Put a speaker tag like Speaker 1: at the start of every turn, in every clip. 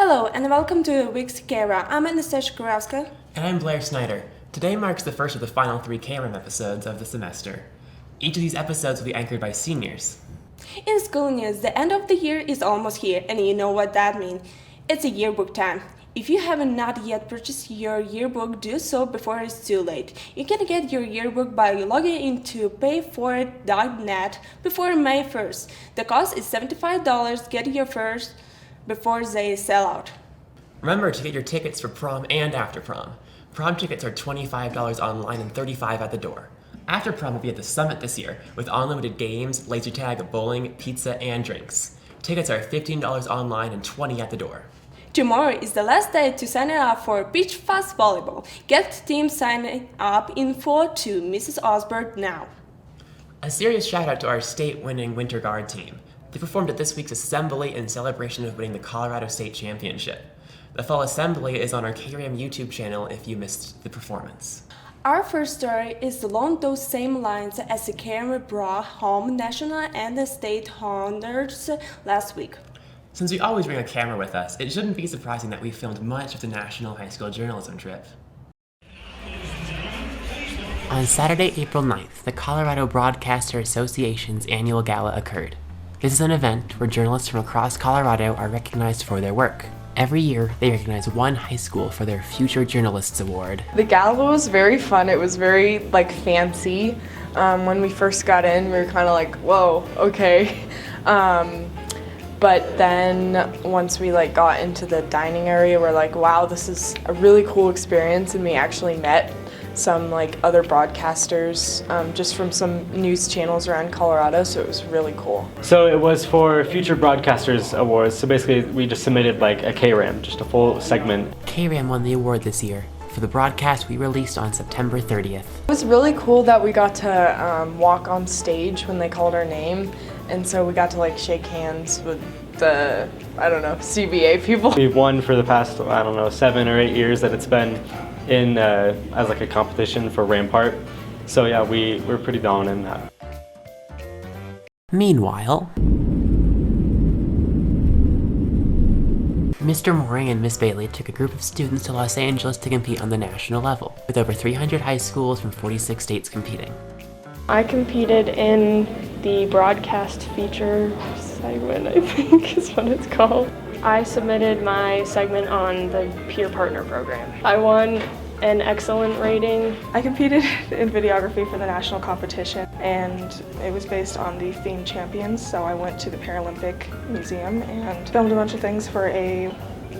Speaker 1: Hello and welcome to the week's Gala. I'm Anastasia Kuravska.
Speaker 2: And I'm Blair Snyder. Today marks the first of the final 3 Kram episodes of the semester. Each of these episodes will be anchored by seniors.
Speaker 1: In school news, the end of the year is almost here, and you know what that means. It's a yearbook time. If you have not yet purchased your yearbook, do so before it's too late. You can get your yearbook by logging into payforit.net before May 1st. The cost is $75. Get your first before they sell out.
Speaker 2: Remember to get your tickets for prom and after prom. Prom tickets are $25 online and $35 at the door. After prom will be at the Summit this year with unlimited games, laser tag, bowling, pizza, and drinks. Tickets are $15 online and $20 at the door.
Speaker 1: Tomorrow is the last day to sign up for Beach Fast Volleyball. Get team sign up info to Mrs. Osborne now.
Speaker 2: A serious shout out to our state-winning Winter Guard team. They performed at this week's assembly in celebration of winning the Colorado State Championship. The fall assembly is on our KRAM YouTube channel if you missed the performance.
Speaker 1: Our first story is along those same lines as the KRAM brought home national and the state honors last week.
Speaker 2: Since we always bring a camera with us, it shouldn't be surprising that we filmed much of the National High School Journalism trip. On Saturday, April 9th, the Colorado Broadcaster Association's annual gala occurred. This is an event where journalists from across Colorado are recognized for their work. Every year, they recognize one high school for their Future Journalists Award.
Speaker 3: The gala was very fun. It was very fancy. When we first got in, we were kind of like, whoa, okay. But then once we got into the dining area, we're like, wow, this is a really cool experience, and we actually met some other broadcasters just from some news channels around Colorado, so it was really cool.
Speaker 4: So it was for Future Broadcasters Awards, so basically we just submitted a KRAM, just a full segment.
Speaker 2: KRAM won the award this year for the broadcast we released on September 30th.
Speaker 3: It was really cool that we got to walk on stage when they called our name, and so we got to shake hands with the, CBA people.
Speaker 4: We've won for the past, 7 or 8 years that it's been in as a competition for Rampart. So yeah, we're pretty dominant in that.
Speaker 2: Meanwhile, Mr. Mooring and Miss Bailey took a group of students to Los Angeles to compete on the national level, with over 300 high schools from 46 states competing.
Speaker 5: I competed in the broadcast feature segment, I think is what it's called. I submitted my segment on the peer partner program. I won an excellent rating.
Speaker 6: I competed in videography for the national competition, and it was based on the theme champions, so I went to the Paralympic Museum and filmed a bunch of things for a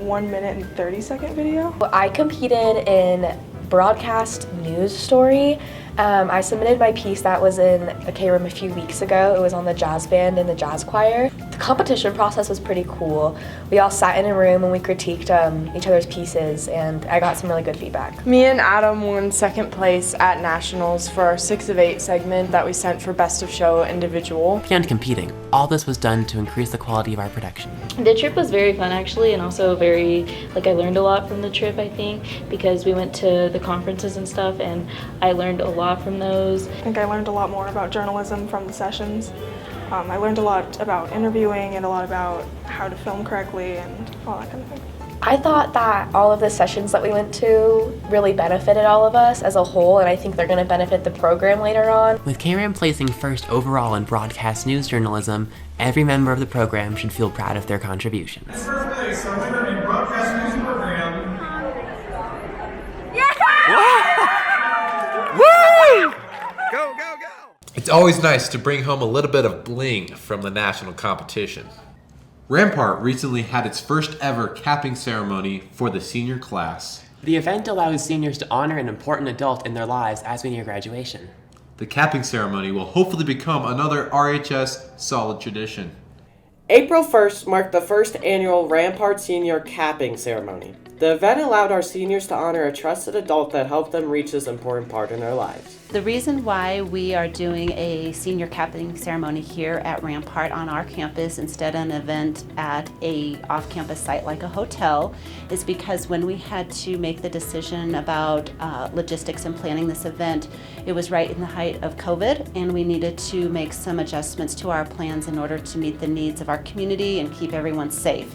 Speaker 6: 1 minute and 30-second video.
Speaker 7: I competed in broadcast news story. I submitted my piece that was in a KRAM a few weeks ago. It was on the jazz band and the jazz choir. The competition process was pretty cool. We all sat in a room and we critiqued each other's pieces, and I got some really good feedback.
Speaker 3: Me and Adam won second place at nationals for our 6 of 8 segment that we sent for Best of Show Individual.
Speaker 2: Beyond competing, all this was done to increase the quality of our production.
Speaker 8: The trip was very fun actually, and also very, I learned a lot from the trip, I think, because we went to the conferences and stuff, and I learned a lot from those.
Speaker 6: I think I learned a lot more about journalism from the sessions. I learned a lot about interviewing and a lot about how to film correctly and all that kind of thing.
Speaker 7: I thought that all of the sessions that we went to really benefited all of us as a whole, and I think they're going to benefit the program later on.
Speaker 2: With KRAM placing first overall in broadcast news journalism, every member of the program should feel proud of their contributions.
Speaker 9: First place, our winner in broadcast news program.
Speaker 10: Woo! Go, go, go! It's always nice to bring home a little bit of bling from the national competition. Rampart recently had its first ever capping ceremony for the senior class.
Speaker 2: The event allows seniors to honor an important adult in their lives as we near graduation.
Speaker 10: The capping ceremony will hopefully become another RHS solid tradition.
Speaker 11: April 1st marked the first annual Rampart Senior Capping Ceremony. The event allowed our seniors to honor a trusted adult that helped them reach this important part in their lives.
Speaker 12: The reason why we are doing a senior capping ceremony here at Rampart on our campus instead of an event at a off-campus site like a hotel is because when we had to make the decision about logistics and planning this event, it was right in the height of COVID, and we needed to make some adjustments to our plans in order to meet the needs of our community and keep everyone safe.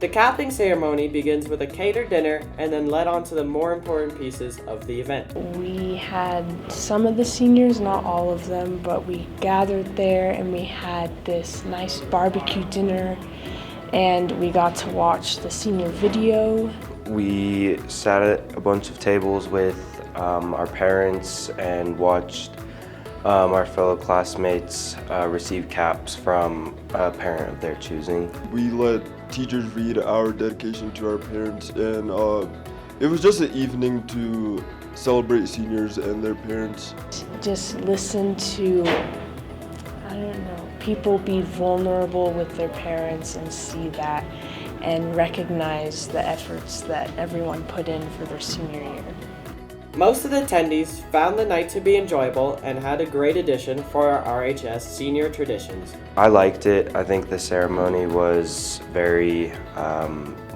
Speaker 11: The capping ceremony begins with a catered dinner and then led on to the more important pieces of the event.
Speaker 3: We had some of the seniors, not all of them, but we gathered there and we had this nice barbecue dinner and we got to watch the senior video.
Speaker 13: We sat at a bunch of tables with our parents and watched our fellow classmates receive caps from a parent of their choosing.
Speaker 14: We let teachers read our dedication to our parents, and it was just an evening to celebrate seniors and their parents.
Speaker 3: Just listen to, I don't know, people be vulnerable with their parents and see that and recognize the efforts that everyone put in for their senior year.
Speaker 11: Most of the attendees found the night to be enjoyable and had a great addition for our RHS senior traditions.
Speaker 13: I liked it. I think the ceremony was very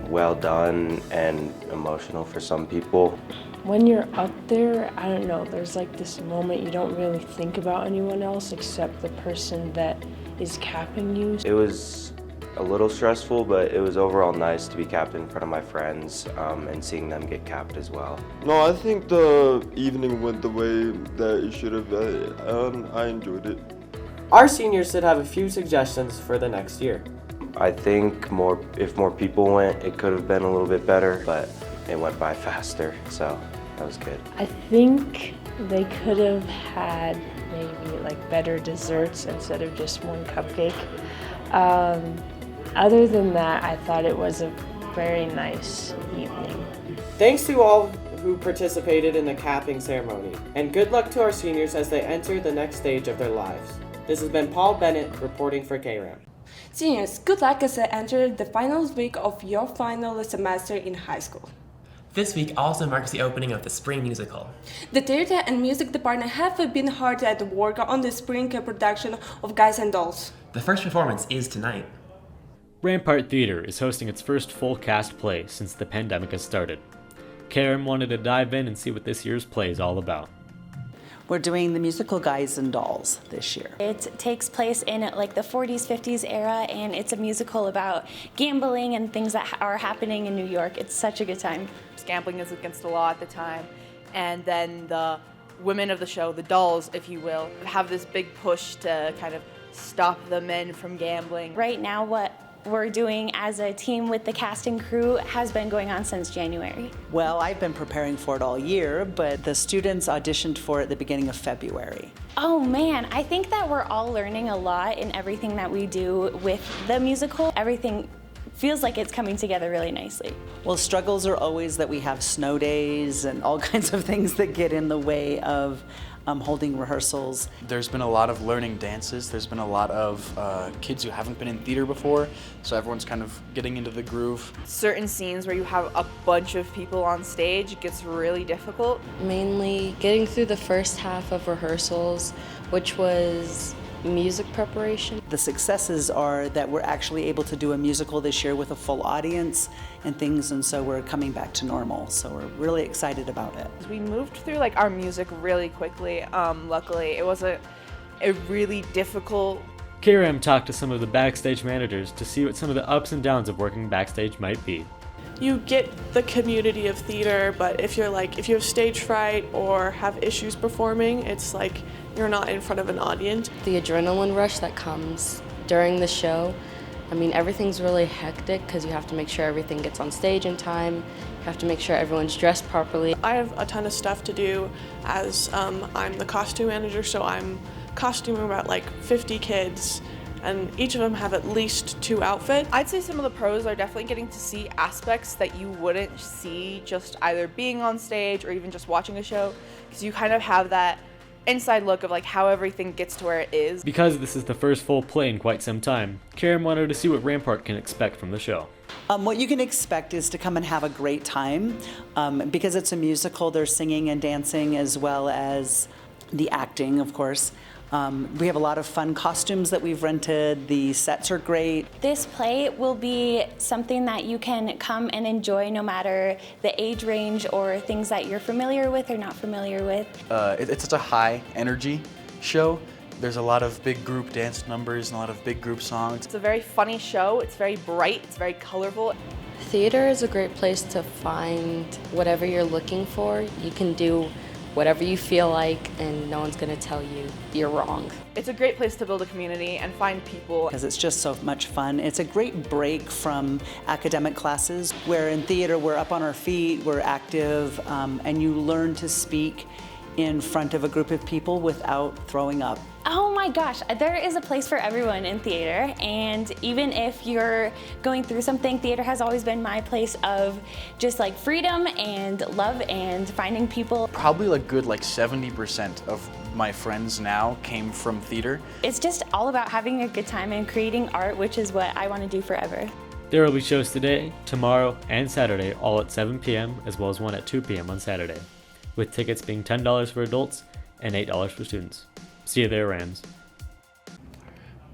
Speaker 13: well done and emotional for some people.
Speaker 3: When you're up there, I don't know, there's like this moment you don't really think about anyone else except the person that is capping you.
Speaker 13: It was a little stressful, but it was overall nice to be capped in front of my friends and seeing them get capped as well.
Speaker 14: No, I think the evening went the way that it should have. I enjoyed it.
Speaker 11: Our seniors did have a few suggestions for the next year.
Speaker 13: I think if more people went, it could have been a little bit better, but it went by faster, so that was good.
Speaker 3: I think they could have had maybe like better desserts instead of just one cupcake. Other than that, I thought it was a very nice evening.
Speaker 11: Thanks to all who participated in the capping ceremony, and good luck to our seniors as they enter the next stage of their lives. This has been Paul Bennett reporting for Kram.
Speaker 1: Seniors, good luck as you enter the final week of your final semester in high school.
Speaker 2: This week also marks the opening of the spring musical.
Speaker 1: The theater and music department have been hard at work on the spring production of Guys and Dolls.
Speaker 2: The first performance is tonight.
Speaker 15: Rampart Theater is hosting its first full cast play since the pandemic has started. Kram wanted to dive in and see what this year's play is all about.
Speaker 16: We're doing the musical Guys and Dolls this year.
Speaker 17: It takes place in like the 40s, 50s era, and it's a musical about gambling and things that are happening in New York. It's such a good time.
Speaker 18: Gambling is against the law at the time, and then the women of the show, the dolls, if you will, have this big push to kind of stop the men from gambling.
Speaker 17: Right now, what we're doing as a team with the cast and crew has been going on since January.
Speaker 16: Well, I've been preparing for it all year, but the students auditioned for it at the beginning of February.
Speaker 17: Oh man, I think that we're all learning a lot in everything that we do with the musical. Everything feels like it's coming together really nicely.
Speaker 16: Well, struggles are always that we have snow days and all kinds of things that get in the way of holding rehearsals.
Speaker 19: There's been a lot of learning dances. There's been a lot of kids who haven't been in theater before, so everyone's kind of getting into the groove.
Speaker 18: Certain scenes where you have a bunch of people on stage gets really difficult.
Speaker 20: Mainly getting through the first half of rehearsals, which was music preparation.
Speaker 16: The successes are that we're actually able to do a musical this year with a full audience and things, and so we're coming back to normal. So we're really excited about it.
Speaker 18: We moved through like our music really quickly. Luckily, it was a really difficult.
Speaker 15: Kram talked to some of the backstage managers to see what some of the ups and downs of working backstage might be.
Speaker 6: You get the community of theater, but if you have stage fright or have issues performing, it's like you're not in front of an audience.
Speaker 20: The adrenaline rush that comes during the show, I mean, everything's really hectic because you have to make sure everything gets on stage in time. You have to make sure everyone's dressed properly.
Speaker 6: I have a ton of stuff to do as I'm the costume manager, so I'm costuming about like 50 kids, and each of them have at least 2 outfits.
Speaker 18: I'd say some of the pros are definitely getting to see aspects that you wouldn't see just either being on stage or even just watching a show, because you kind of have that inside look of like how everything gets to where it is.
Speaker 15: Because this is the first full play in quite some time, Kram wanted to see what Rampart can expect from the show.
Speaker 16: What you can expect is to come and have a great time. Because it's a musical, there's singing and dancing as well as the acting, of course. We have a lot of fun costumes that we've rented. The sets are great.
Speaker 17: This play will be something that you can come and enjoy no matter the age range or things that you're familiar with or not familiar with.
Speaker 19: It's such a high energy show, There's a lot of big group dance numbers and a lot of big group songs.
Speaker 18: It's a very funny show. It's very bright. It's very colorful.
Speaker 20: Theater is a great place to find whatever you're looking for. You can do whatever you feel like, and no one's going to tell you you're wrong.
Speaker 18: It's a great place to build a community and find people.
Speaker 16: Because it's just so much fun. It's a great break from academic classes, where in theater we're up on our feet, we're active, and you learn to speak in front of a group of people without throwing up.
Speaker 17: Oh my gosh, there is a place for everyone in theater, and even if you're going through something, theater has always been my place of just like freedom and love and finding people.
Speaker 19: Probably a good 70% of my friends now came from theater.
Speaker 17: It's just all about having a good time and creating art, which is what I want to do forever.
Speaker 15: There will be shows today, tomorrow, and Saturday, all at 7 p.m., as well as one at 2 p.m. on Saturday, with tickets being $10 for adults and $8 for students. See you there, Rams.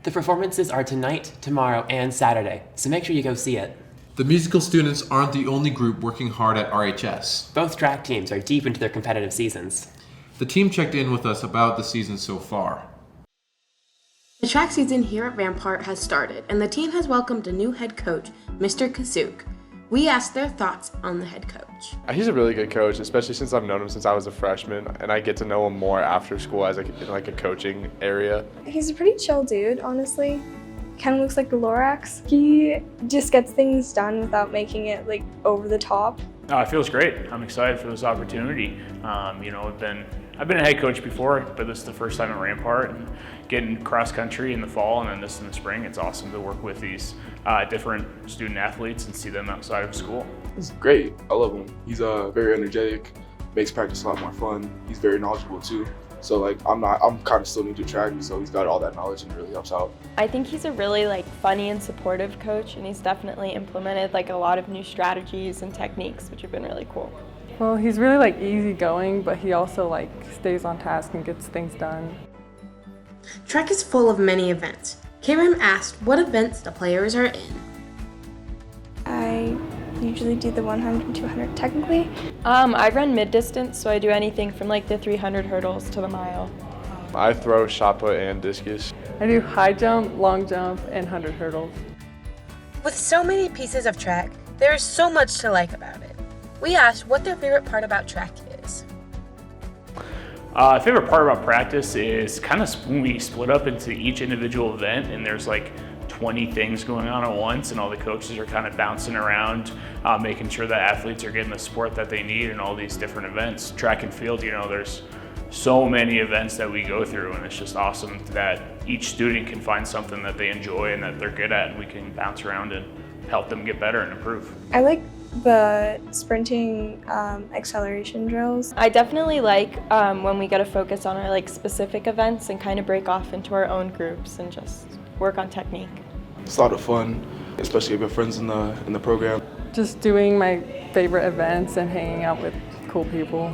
Speaker 2: The performances are tonight, tomorrow, and Saturday, so make sure you go see it.
Speaker 10: The musical students aren't the only group working hard at RHS.
Speaker 2: Both track teams are deep into their competitive seasons.
Speaker 10: The team checked in with us about the season so far.
Speaker 1: The track season here at Rampart has started, and the team has welcomed a new head coach, Mr. Kozuik. We asked their thoughts on the head coach.
Speaker 21: He's a really good coach, especially since I've known him since I was a freshman, and I get to know him more after school as in a coaching area.
Speaker 5: He's a pretty chill dude, honestly. Kind of looks like the Lorax. He just gets things done without making it over the top.
Speaker 22: It feels great. I'm excited for this opportunity. I've been a head coach before, but this is the first time at Rampart, and getting cross country in the fall and then this in the spring. It's awesome to work with these different student athletes and see them outside of school.
Speaker 23: He's great. I love him. He's very energetic, makes practice a lot more fun. He's very knowledgeable too. So I'm kind of still new to track, so he's got all that knowledge and it really helps out.
Speaker 5: I think he's a really funny and supportive coach, and he's definitely implemented a lot of new strategies and techniques, which have been really cool.
Speaker 6: Well, he's really easygoing, but he also stays on task and gets things done.
Speaker 1: Track is full of many events. Kram asked what events the players are in.
Speaker 5: I usually do the 100 and 200 technically. I run mid-distance, so I do anything from the 300 hurdles to the mile.
Speaker 21: I throw shot put and discus.
Speaker 6: I do high jump, long jump, and 100 hurdles.
Speaker 1: With so many pieces of track, there is so much to like about it. We asked what their favorite part about track is.
Speaker 22: Favorite part about practice is kind of when we split up into each individual event and there's 20 things going on at once, and all the coaches are kind of bouncing around, making sure that athletes are getting the support that they need in all these different events. Track and field, there's so many events that we go through, and it's just awesome that each student can find something that they enjoy and that they're good at, and we can bounce around and help them get better and improve.
Speaker 5: I like the sprinting acceleration drills. I definitely like when we get to focus on our specific events and kind of break off into our own groups and just work on technique.
Speaker 23: It's a lot of fun, especially with friends in the program.
Speaker 6: Just doing my favorite events and hanging out with cool people.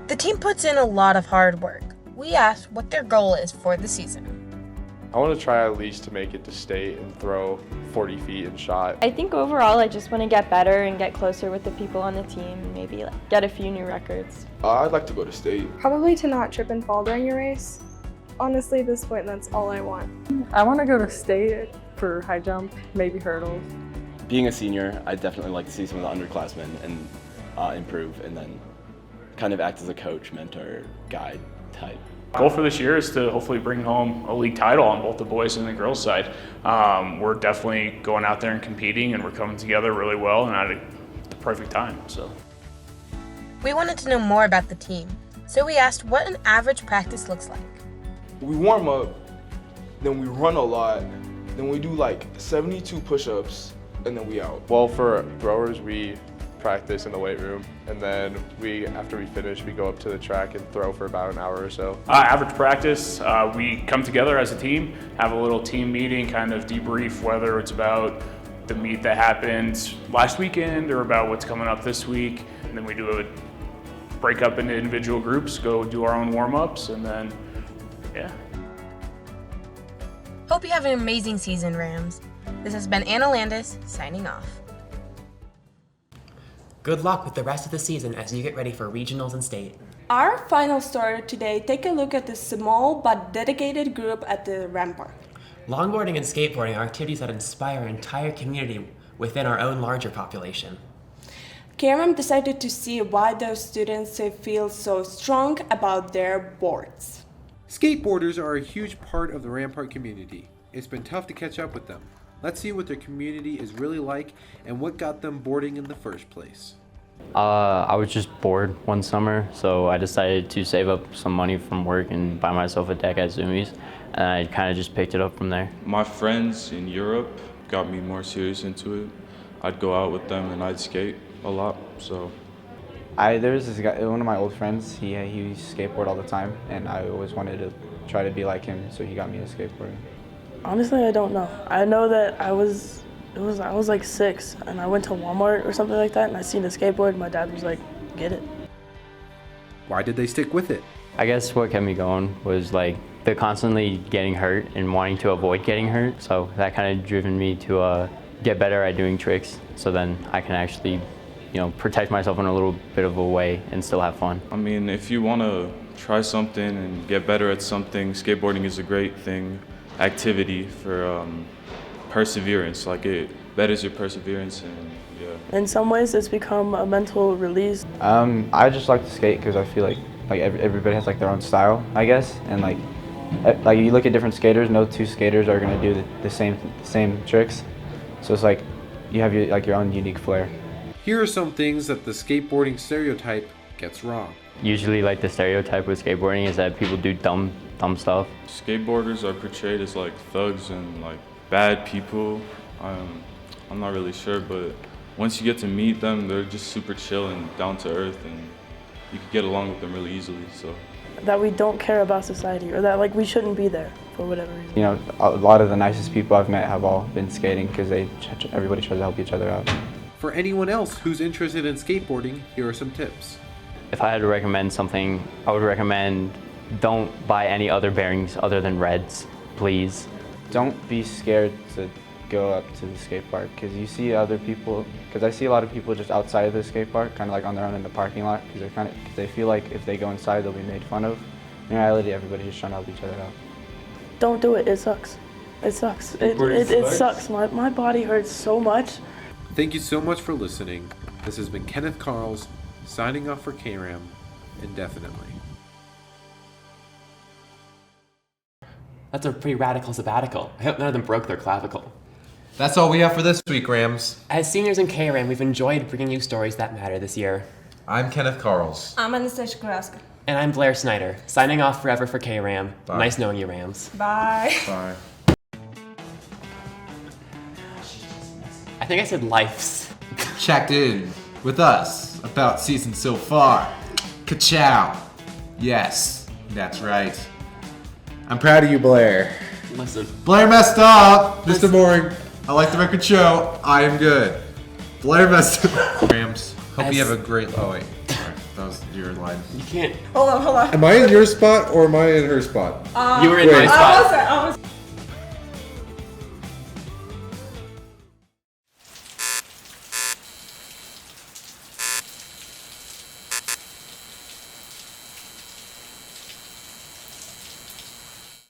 Speaker 1: The team puts in a lot of hard work. We asked what their goal is for the season.
Speaker 21: I want to try at least to make it to state and throw 40 feet in shot.
Speaker 5: I think overall I just want to get better and get closer with the people on the team and maybe get a few new records.
Speaker 23: I'd like to go to state.
Speaker 5: Probably to not trip and fall during your race. Honestly, at this point, that's all I want.
Speaker 6: I want to go to state for high jump, maybe hurdles.
Speaker 24: Being a senior, I'd definitely like to see some of the underclassmen and improve, and then kind of act as a coach, mentor, guide type.
Speaker 22: Goal for this year is to hopefully bring home a league title on both the boys and the girls side. We're definitely going out there and competing, and we're coming together really well and at the perfect time. So
Speaker 1: we wanted to know more about the team, so we asked what an average practice looks like.
Speaker 23: We warm up, then we run a lot, then we do 72 push-ups, and then we out.
Speaker 21: Well, for throwers, we practice in the weight room, and then after we finish, we go up to the track and throw for about an hour or so.
Speaker 22: Average practice, we come together as a team, have a little team meeting, kind of debrief whether it's about the meet that happened last weekend or about what's coming up this week, and then we do a break up into individual groups, go do our own warm-ups, and then yeah.
Speaker 1: Hope you have an amazing season, Rams. This has been Anna Landis, signing off.
Speaker 2: Good luck with the rest of the season as you get ready for regionals and state.
Speaker 1: Our final story today, take a look at the small but dedicated group at the Rampart.
Speaker 2: Longboarding and skateboarding are activities that inspire an entire community within our own larger population.
Speaker 1: Kram decided to see why those students feel so strong about their boards.
Speaker 10: Skateboarders are a huge part of the Rampart community. It's been tough to catch up with them. Let's see what their community is really like and what got them boarding in the first place.
Speaker 4: I was just bored one summer, so I decided to save up some money from work and buy myself a deck at Zoomies, and I kind of just picked it up from there.
Speaker 7: My friends in Europe got me more serious into it. I'd go out with them and I'd skate a lot, so.
Speaker 8: There was this guy, one of my old friends, he used to skateboard all the time, and I always wanted to try to be like him, so he got me into skateboarding.
Speaker 9: Honestly, I don't know. I know that I was like 6, and I went to Walmart or something like that, and I seen a skateboard, and my dad was like, get it.
Speaker 10: Why did they stick with it?
Speaker 4: I guess what kept me going was like the constantly getting hurt and wanting to avoid getting hurt, so that kind of driven me to get better at doing tricks, so then I can actually, protect myself in a little bit of a way and still have fun.
Speaker 21: I mean, if you want to try something and get better at something, skateboarding is a great activity for perseverance. Like, it betters your perseverance, and yeah.
Speaker 9: In some ways, it's become a mental release.
Speaker 8: I just like to skate because I feel like everybody has like their own style, I guess, and like you look at different skaters, no two skaters are gonna do the same tricks, so it's like you have your own unique flair.
Speaker 10: Here are some things that the skateboarding stereotype gets wrong.
Speaker 4: Usually, like, the stereotype with skateboarding is that people do dumb stuff.
Speaker 21: Skateboarders are portrayed as like thugs and like bad people. I'm not really sure, but once you get to meet them, they're just super chill and down to earth, and you can get along with them really easily. So
Speaker 9: that we don't care about society, or that like we shouldn't be there for whatever reason.
Speaker 8: A lot of the nicest people I've met have all been skating because everybody tries to help each other out.
Speaker 10: For anyone else who's interested in skateboarding, here are some tips.
Speaker 4: If I had to recommend something, I would recommend don't buy any other bearings other than reds, please.
Speaker 8: Don't be scared to go up to the skate park because you see other people, because I see a lot of people just outside of the skate park, kind of like on their own in the parking lot, because they feel like if they go inside they'll be made fun of. In reality, everybody's just trying to help each other out.
Speaker 9: Don't do it, it sucks. It sucks. It sucks. My body hurts so much.
Speaker 10: Thank you so much for listening. This has been Kenneth Carls, signing off for Kram indefinitely.
Speaker 2: That's a pretty radical sabbatical. I hope none of them broke their clavicle.
Speaker 10: That's all we have for this week, Rams.
Speaker 2: As seniors in KRAM, we've enjoyed bringing you stories that matter this year.
Speaker 10: I'm Kenneth Carls.
Speaker 1: I'm Anastasia Kuraska.
Speaker 2: And I'm Blair Snyder, signing off forever for KRAM.
Speaker 10: Bye.
Speaker 2: Nice knowing you, Rams.
Speaker 1: Bye.
Speaker 10: Bye.
Speaker 2: I think I said lifes.
Speaker 10: Checked in with us about season so far. Ka-chow. Yes, that's right. I'm proud of you, Blair.
Speaker 2: Listen.
Speaker 10: Blair messed up. Mr. Boring. I like the record show. I am good. Blair messed up. Rams. Hope you have a great. Oh wait. Sorry. That was your line.
Speaker 2: You can't.
Speaker 1: Hold on.
Speaker 10: Am I in your spot or am I in her spot?
Speaker 2: You were in my spot.
Speaker 1: I was.